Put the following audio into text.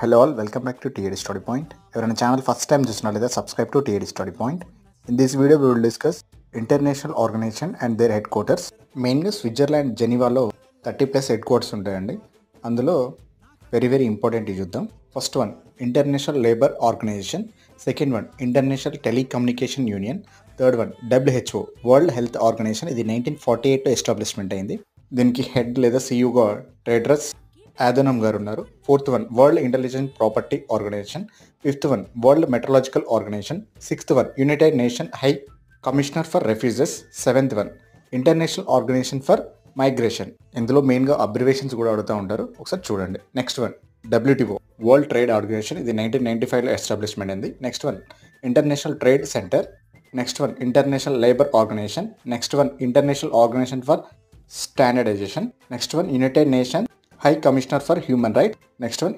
Hello all, welcome back to TAD Study Point. ఎవరైనా channel first time చూసినట్లయితే subscribe to TAD Study Point. In this video we will discuss international organization and their headquarters. మెయిన్గా Switzerland జెనీవాలో 30+ headquarters ఉంటాయండి. అందులో very important చూద్దాం. First one international labour organization, second one international telecommunication union, third one WHO world health organization. ఇది 1948 establishment అయింది. దీనికి head లేదా సిఇఓగా Tedros Adhanom గారు ఉన్నారు. Fourth one world intelligent property organization, fifth one world metrological organization, sixth one united nation high commissioner for refugees, seventh one international organization for migration. ఇందులో మెయిన్గా abbreviations కూడా అడుగుతూ ఉంటారు, ఒకసారి చూడండి. Next one WTO world trade organization. ఇది 1995లో establishment అయింది. Next one international trade centre. Next one international labour organization. Next one international organization for standardization. Next one united nation high commissioner for human right. Next one